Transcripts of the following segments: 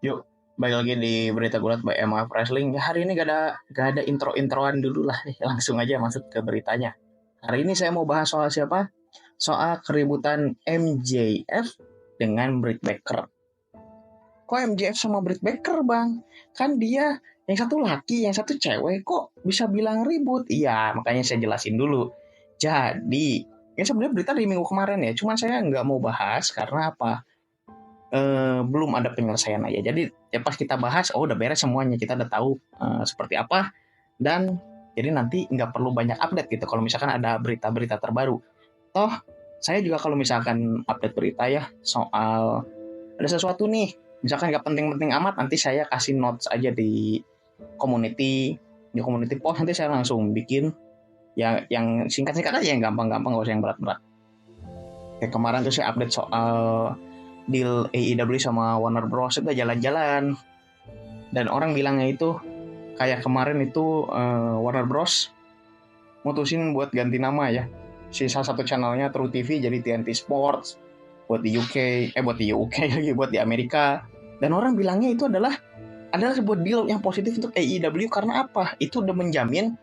Yuk, balik lagi di Berita Gulat by MF Wrestling. Ya, hari ini gak ada intro-introan dulu lah. Langsung aja masuk ke beritanya. Hari ini saya mau bahas soal siapa? Soal keributan MJF dengan Britt Baker. Kok MJF sama Britt Baker, Bang? Kan dia yang satu laki, yang satu cewek. Kok bisa bilang ribut? Iya, makanya saya jelasin dulu. Jadi, ini sebenarnya berita di minggu kemarin ya. Cuman saya nggak mau bahas karena apa? Belum ada penyelesaian aja. Jadi ya pas kita bahas, oh udah beres semuanya, kita udah tahu seperti apa dan jadi nanti nggak perlu banyak update gitu. Kalau misalkan ada berita-berita terbaru, toh saya juga kalau misalkan update berita ya soal ada sesuatu nih, misalkan nggak penting-penting amat, nanti saya kasih notes aja di community post nanti saya langsung bikin yang singkat-singkat aja yang gampang-gampang nggak usah yang berat-berat. Kayak kemarin tuh saya update soal deal AEW sama Warner Bros. Itu jalan-jalan dan orang bilangnya itu kayak kemarin itu Warner Bros mutusin buat ganti nama ya, si salah satu channelnya True TV jadi TNT Sports buat di UK, buat di UK lagi, buat di Amerika. Dan orang bilangnya itu adalah sebuah deal yang positif untuk AEW karena apa, itu udah menjamin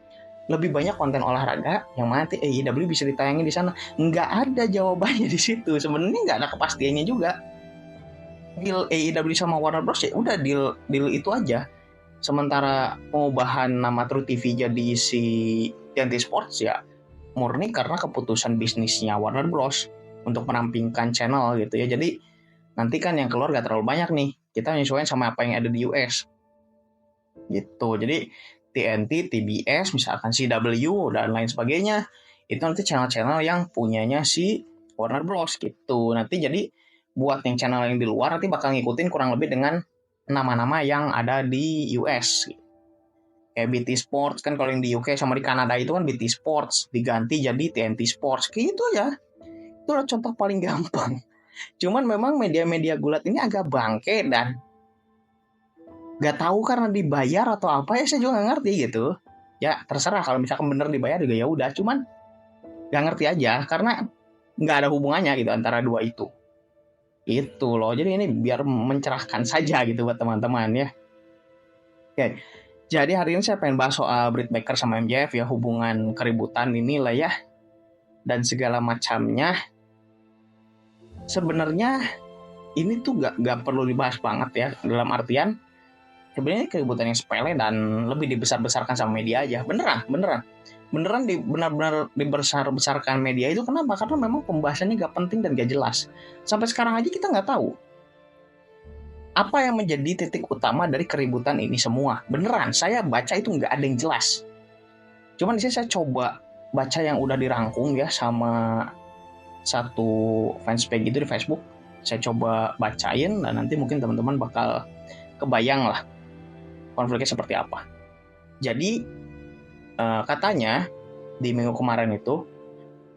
lebih banyak konten olahraga yang nanti AEW bisa ditayangin di sana. Nggak ada jawabannya di situ sebenarnya, nggak ada kepastiannya juga. Deal AEW sama Warner Bros ya udah deal deal itu aja. Sementara pengubahan nama True TV jadi si TNT Sports ya murni karena keputusan bisnisnya Warner Bros untuk menampilkan channel gitu ya. Jadi nanti kan yang keluar gak terlalu banyak nih. Kita menyesuaikan sama apa yang ada di US gitu. Jadi TNT, TBS, misalkan CW dan lain sebagainya itu nanti channel-channel yang punyanya si Warner Bros gitu. Nanti jadi buat yang channel yang di luar nanti bakal ngikutin kurang lebih dengan nama-nama yang ada di US. Kayak BT Sports kan kalau yang di UK sama di Kanada itu kan BT Sports diganti jadi TNT Sports. Kayak gitu ya. Itu adalah contoh paling gampang. Cuman memang media-media gulat ini agak bangke dan gak tahu karena dibayar atau apa ya, saya juga gak ngerti gitu. Ya terserah, kalau misalkan bener dibayar juga ya udah. Cuman gak ngerti aja karena nggak ada hubungannya gitu antara dua itu. Itu loh. Jadi ini biar mencerahkan saja gitu buat teman-teman ya. Oke. Jadi hari ini saya pengen bahas soal Britt Baker sama MJF ya, hubungan keributan ini lah ya dan segala macamnya. Sebenarnya ini tuh gak perlu dibahas banget ya, dalam artian sebenarnya keributan yang sepele dan lebih dibesar-besarkan sama media aja. Beneran benar-benar dibesar-besarkan media itu kenapa? Karena memang pembahasannya gak penting dan gak jelas. Sampai sekarang aja kita nggak tahu apa yang menjadi titik utama dari keributan ini semua. Beneran, saya baca itu nggak ada yang jelas. Cuman di sini saya coba baca yang udah dirangkum ya sama satu fanspage itu di Facebook. Saya coba bacain dan nanti mungkin teman-teman bakal kebayang lah konfliknya seperti apa. Jadi katanya di minggu kemarin itu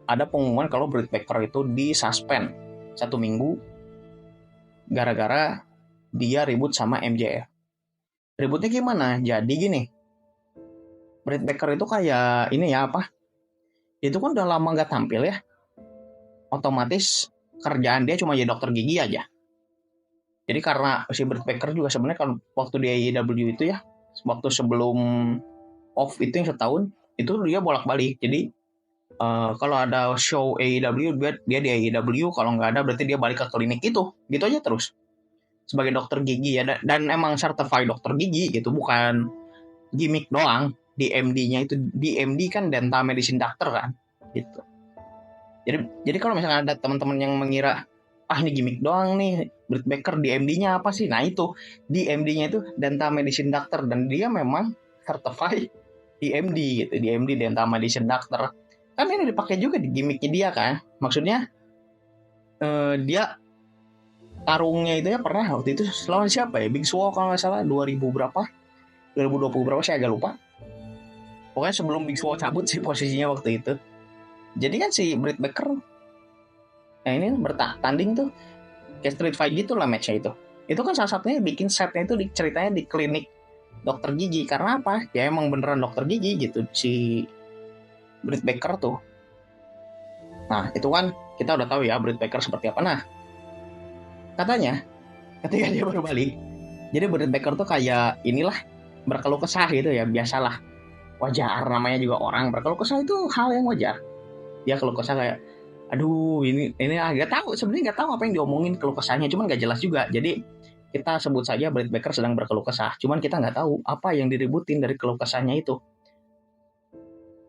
ada pengumuman kalau Britt Baker itu disuspend 1 minggu gara-gara dia ribut sama MJF. Ributnya gimana? Jadi gini, Britt Baker itu kayak ini ya apa? Itu kan udah lama nggak tampil ya. Otomatis kerjaan dia cuma jadi dokter gigi aja. Jadi karena si Britt Baker juga sebenarnya kalau waktu di AEW itu ya, waktu sebelum off itu yang setahun, itu dia bolak-balik. Jadi kalau ada show AEW dia di AEW, kalau nggak ada berarti dia balik ke klinik itu, gitu aja terus sebagai dokter gigi ya, dan emang certified dokter gigi gitu, bukan gimmick doang. DMD-nya itu, DMD kan dental medicine doctor kan gitu. Jadi kalau misalnya ada teman-teman yang mengira ini gimmick doang nih Britt Baker, DMD-nya apa sih? Nah itu DMD-nya itu dental medicine doctor dan dia memang certified DMD gitu, DMD dental medicine doctor. Kan ini dipakai juga di gimmicknya dia kan. Maksudnya dia tarungnya itu ya pernah waktu itu lawan siapa ya? Big Swole kalau nggak salah 2000 berapa? 2020 berapa saya agak lupa. Pokoknya sebelum Big Swole cabut sih posisinya waktu itu. Jadi kan si Britt Baker ini bertanding tuh kayak street fight gitu lah matchnya itu. Itu kan salah satunya bikin setnya itu ceritanya di klinik dokter gigi. Karena apa? Ya emang beneran dokter gigi gitu si Britt Baker tuh. Nah itu kan kita udah tahu ya Britt Baker seperti apa. Nah katanya ketika dia baru balik, Jadi Britt Baker tuh kayak inilah, berkeluh kesah gitu ya, biasalah, wajar, namanya juga orang berkeluh kesah itu hal yang wajar. Dia keluh kesah kayak, aduh ini agak tahu sebenarnya, nggak tahu apa yang diomongin keluh kesahnya, cuman nggak jelas juga. Jadi kita sebut saja Britt Baker sedang berkeluh kesah, cuman kita nggak tahu apa yang diributin dari keluh kesahnya itu.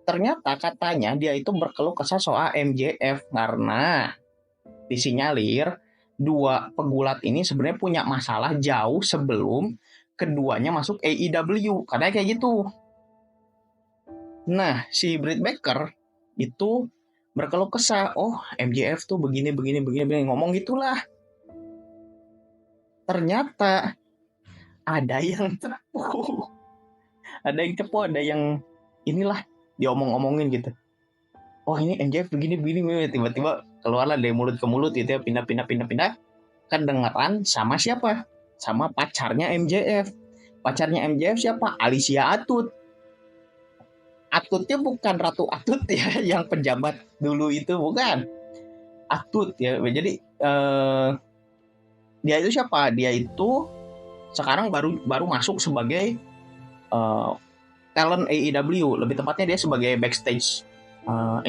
Ternyata katanya dia itu berkeluh kesah soal MJF karena disinyalir dua pegulat ini sebenarnya punya masalah jauh sebelum keduanya masuk AEW, katanya kayak gitu. Nah, si Britt Baker itu berkeluh kesah, oh MJF tuh begini ngomong gitulah. Ternyata ada yang cepu, ada yang inilah diomong-omongin gitu. Oh ini MJF begini, tiba-tiba keluarlah dari mulut ke mulut gitu ya, pindah, kedengeran sama siapa? Sama pacarnya MJF. Pacarnya MJF siapa? Alicia Atut. Atutnya bukan Ratu Atut ya, yang penjabat dulu itu, bukan. Atut ya. Jadi dia itu siapa? Dia itu sekarang baru masuk sebagai talent AEW. Lebih tepatnya dia sebagai backstage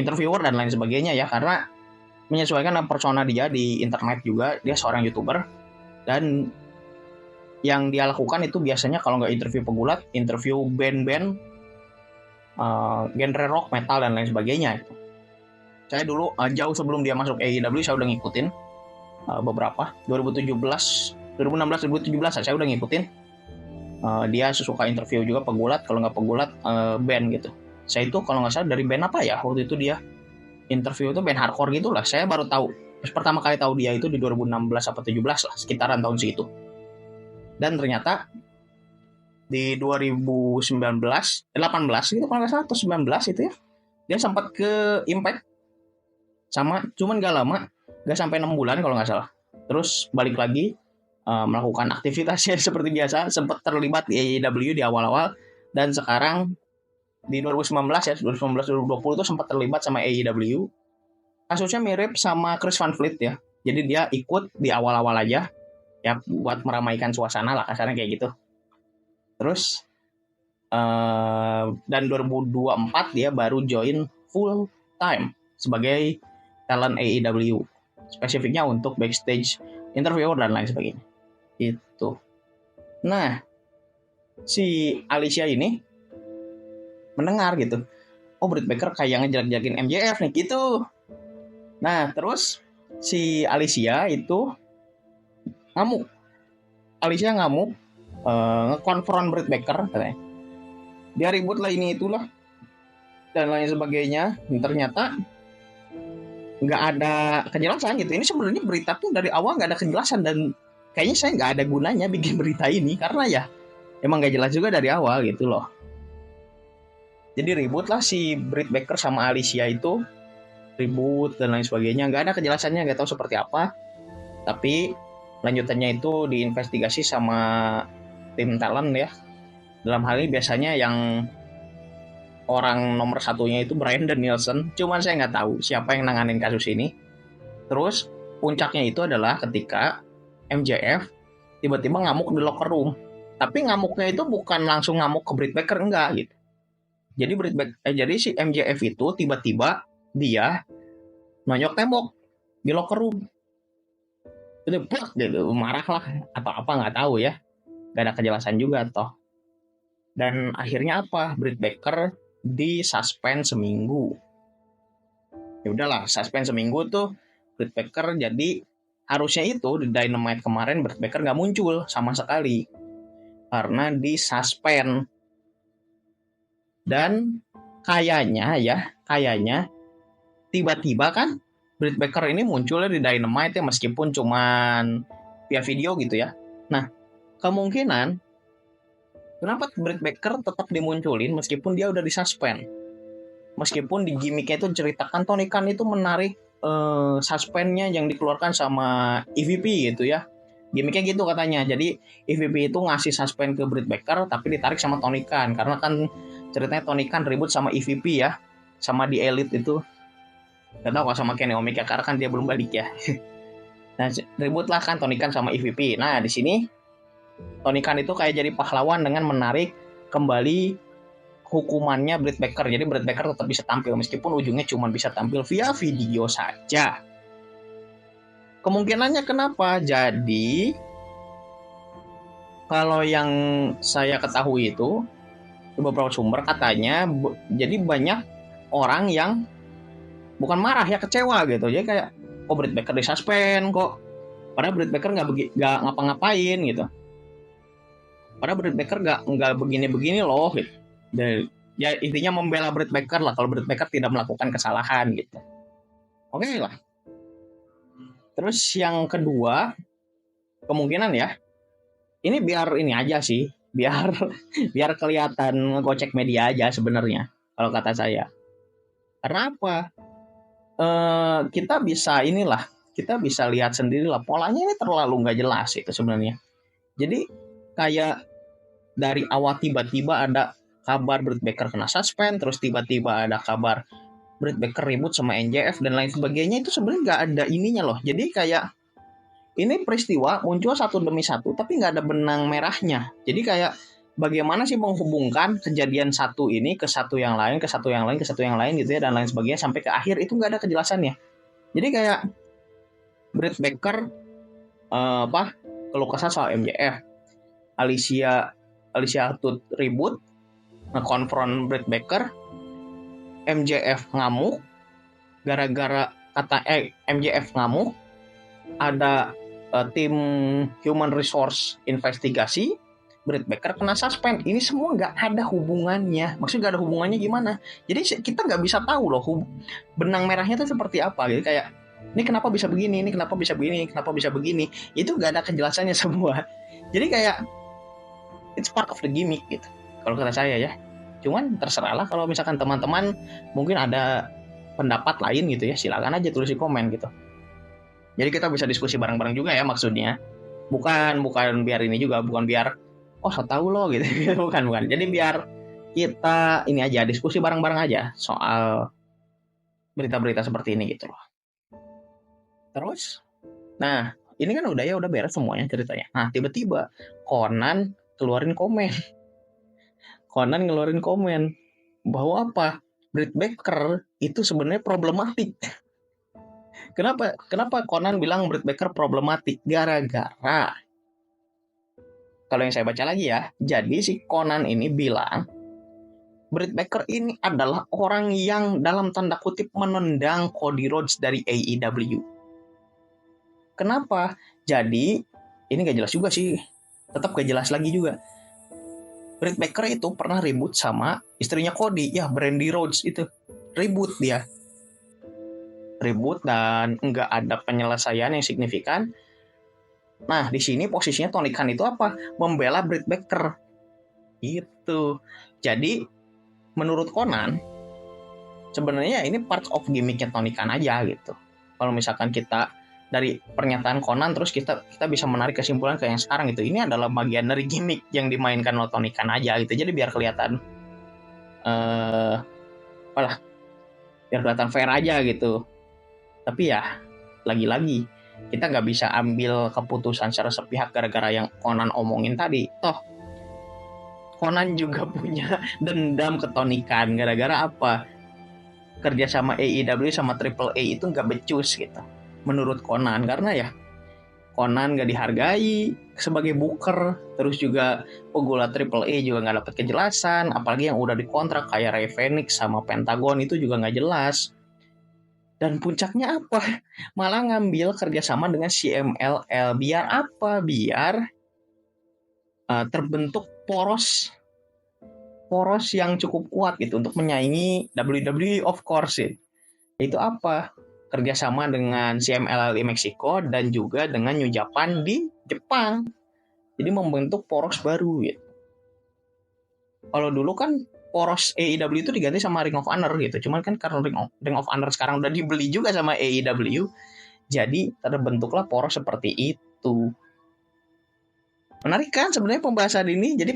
interviewer dan lain sebagainya ya, karena menyesuaikan persona dia di internet juga. Dia seorang YouTuber dan yang dia lakukan itu biasanya kalau nggak interview pegulat, interview band-band genre rock, metal dan lain sebagainya. Saya dulu jauh sebelum dia masuk AEW saya udah ngikutin beberapa 2016 2017 saya udah ngikutin. Dia suka interview juga pegulat, kalau nggak pegulat band gitu. Saya itu kalau nggak salah dari band apa ya waktu itu dia interview, itu band hardcore gitulah. Saya baru tahu, pertama kali tahu dia itu di 2016 atau 17 lah, sekitaran tahun segitu. Dan ternyata di 2018 gitu kalau nggak salah, atau 19 itu ya, dia sempat ke Impact sama, cuman gak lama, gak sampai 6 bulan kalau nggak salah, terus balik lagi melakukan aktivitasnya seperti biasa. Sempat terlibat di AEW di awal-awal, dan sekarang di 2019 ya, 2019-2020 itu sempat terlibat sama AEW. Kasusnya mirip sama Chris Van Vliet ya, jadi dia ikut di awal-awal aja ya buat meramaikan suasana lah, kasarnya kayak gitu. Terus dan 2024 dia baru join full time sebagai talent AEW, spesifiknya untuk backstage interviewer dan lain sebagainya itu. Nah, si Alicia ini mendengar gitu, oh Britt Baker kayak ngejelek-jelekin MJF nih gitu. Nah terus si Alicia itu ngamuk. Alicia ngamuk, ngekonfront Britt Baker katanya. Dia ribut lah ini itulah dan lain sebagainya. Dan ternyata nggak ada kejelasan gitu. Ini sebenarnya berita tuh dari awal nggak ada kejelasan, dan kayaknya saya nggak ada gunanya bikin berita ini karena ya emang nggak jelas juga dari awal gitu loh. Jadi ribut lah si Britt Baker sama Alicia itu, ribut dan lain sebagainya. Nggak ada kejelasannya, nggak tahu seperti apa. Tapi lanjutannya itu diinvestigasi sama tim talent ya. Dalam hal ini biasanya yang orang nomor satunya itu Bryan Danielson. Cuman saya nggak tahu siapa yang nanganin kasus ini. Terus puncaknya itu adalah ketika MJF tiba-tiba ngamuk di locker room. Tapi ngamuknya itu bukan langsung ngamuk ke Britt Baker, enggak gitu. Jadi si MJF itu tiba-tiba dia nonyok tembok di locker room. Itu plak gitu, marah lah atau apa nggak tahu ya. Gak ada kejelasan juga toh. Dan akhirnya apa? Britt Baker disuspend seminggu. Ya udahlah, suspend seminggu tuh Britt Baker, jadi harusnya itu di Dynamite kemarin Britt Baker nggak muncul sama sekali karena disuspend. Dan kayaknya tiba-tiba kan Britt Baker ini munculnya di Dynamite ya, meskipun cuman via video gitu ya. Nah, kemungkinan kenapa Britt Baker tetap dimunculin meskipun dia udah disuspend. Meskipun di gimmicknya itu ceritakan Tony Khan itu menarik suspendnya yang dikeluarkan sama EVP gitu ya. Gimmicknya gitu katanya. Jadi EVP itu ngasih suspend ke Britt Baker tapi ditarik sama Tony Khan, karena kan ceritanya Tony Khan ribut sama EVP ya, sama di Elite itu. Gak tau kalau sama Kenny Omega karena kan dia belum balik ya. Nah, ribut lah kan Tony Khan sama EVP. Nah, di sini Tony Khan itu kayak jadi pahlawan dengan menarik kembali hukumannya Britt Baker. Jadi Britt Baker tetap bisa tampil meskipun ujungnya cuma bisa tampil via video saja. Kemungkinannya kenapa? Jadi kalau yang saya ketahui itu beberapa sumber katanya jadi banyak orang yang bukan marah ya, kecewa gitu. Jadi kayak kok Britt Baker disuspend kok, padahal Britt Baker nggak ngapa-ngapain gitu. Padahal Britt Baker nggak begini-begini loh gitu. Dan ya intinya membela Britt Baker lah kalau Britt Baker tidak melakukan kesalahan gitu. Oke lah. Terus yang kedua kemungkinan ya, ini biar ini aja sih, biar kelihatan ngegocek media aja sebenarnya kalau kata saya. Karena apa? Kita bisa lihat sendiri lah, polanya ini terlalu nggak jelas itu sebenarnya. Jadi kayak dari awal tiba-tiba ada kabar Britt Baker kena suspend, terus tiba-tiba ada kabar Britt Baker ribut sama NJF dan lain sebagainya, itu sebenarnya nggak ada ininya loh. Jadi kayak ini peristiwa muncul satu demi satu tapi nggak ada benang merahnya. Jadi kayak bagaimana sih menghubungkan kejadian satu ini ke satu yang lain, ke satu yang lain, ke satu yang lain gitu ya, dan lain sebagainya sampai ke akhir itu nggak ada kejelasannya. Jadi kayak Britt Baker keluh kesah soal MJF, Alicia Tut ribut ngekonfront Britt Baker, MJF ngamuk gara-gara kata MJF ngamuk, ada tim Human Resource investigasi, Britt Baker kena suspend. Ini semua nggak ada hubungannya. Maksudnya nggak ada hubungannya gimana? Jadi kita nggak bisa tahu loh benang merahnya itu seperti apa gitu. Kayak ini kenapa bisa begini, ini kenapa bisa begini, kenapa bisa begini. Itu nggak ada kejelasannya semua. Jadi kayak it's part of the gimmick gitu. Kalau kata saya ya. Cuman terserah lah kalau misalkan teman-teman mungkin ada pendapat lain gitu ya, silakan aja tulis di komen gitu. Jadi kita bisa diskusi bareng-bareng juga ya maksudnya. Bukan biar ini juga, bukan biar so tahu lo gitu. bukan. Jadi biar kita ini aja diskusi bareng-bareng aja soal berita-berita seperti ini gitu loh. Terus, nah ini kan udah beres semuanya ceritanya. Nah tiba-tiba Conan ngeluarin komen bahwa apa? Britt Baker itu sebenarnya problematik. Kenapa Conan bilang Britt Baker problematik? Gara-gara kalau yang saya baca lagi ya, jadi si Conan ini bilang Britt Baker ini adalah orang yang dalam tanda kutip menendang Cody Rhodes dari AEW. Kenapa? Jadi ini gak jelas juga sih, tetap gak jelas lagi juga. Britt Baker itu pernah ribut sama istrinya Cody, ya Brandi Rhodes itu. Ribut dan nggak ada penyelesaian yang signifikan. Nah di sini posisinya Tony Khan itu apa? Membela Britt Baker. Itu. Jadi menurut Conan sebenarnya ini part of gimmicknya Tony Khan aja gitu. Kalau misalkan kita dari pernyataan Conan terus kita bisa menarik kesimpulan ke yang sekarang gitu, ini adalah bagian dari gimmick yang dimainkan oleh Tony Khan aja gitu. Jadi biar kelihatan biar kelihatan fair aja gitu. Tapi ya lagi-lagi kita nggak bisa ambil keputusan secara sepihak gara-gara yang Conan omongin tadi. Toh Conan juga punya dendam ke Tony Khan gara-gara apa? Kerja sama AEW sama Triple A itu nggak becus gitu. Menurut Conan, karena ya Conan nggak dihargai sebagai booker, terus juga pegulat Triple A juga nggak dapat kejelasan, apalagi yang udah dikontrak kayak Rey Fenix sama Pentagon itu juga nggak jelas. Dan puncaknya apa? Malah ngambil kerjasama dengan CMLL. Biar apa? Biar terbentuk poros yang cukup kuat gitu untuk menyaingi WWE of course. Itu apa? Kerjasama dengan CMLL di Meksiko dan juga dengan New Japan di Jepang. Jadi membentuk poros baru gitu. Kalau dulu kan poros AEW itu diganti sama Ring of Honor gitu. Cuman kan karena Ring of Honor sekarang udah dibeli juga sama AEW, jadi terbentuklah poros seperti itu. Menarik kan sebenarnya pembahasan ini. Jadi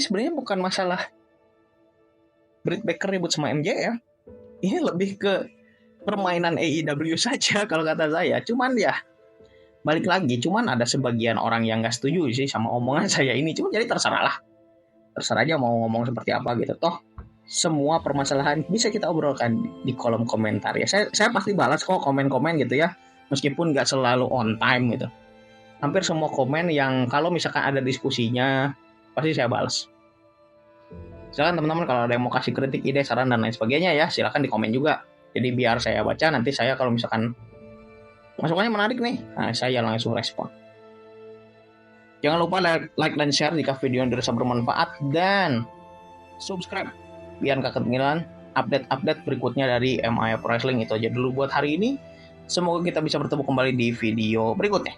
sebenarnya bukan masalah Britt Baker ribut sama MJF. Ini lebih ke permainan AEW saja kalau kata saya. Cuman ya balik lagi, cuman ada sebagian orang yang nggak setuju sih sama omongan saya ini. Cuma jadi terserah aja mau ngomong seperti apa gitu. Toh semua permasalahan bisa kita obrolkan di kolom komentar ya. Saya pasti balas kok komen-komen gitu ya, meskipun nggak selalu on time gitu. Hampir semua komen yang kalau misalkan ada diskusinya pasti saya balas. Silakan teman-teman kalau ada yang mau kasih kritik, ide, saran dan lain sebagainya ya, silakan di komen juga. Jadi biar saya baca, nanti saya kalau misalkan masukannya menarik nih, nah saya langsung respon. Jangan lupa like dan share jika video yang dirasa bermanfaat, dan subscribe biar gak ketinggalan update-update berikutnya dari MIF Wrestling. Itu aja dulu buat hari ini. Semoga kita bisa bertemu kembali di video berikutnya.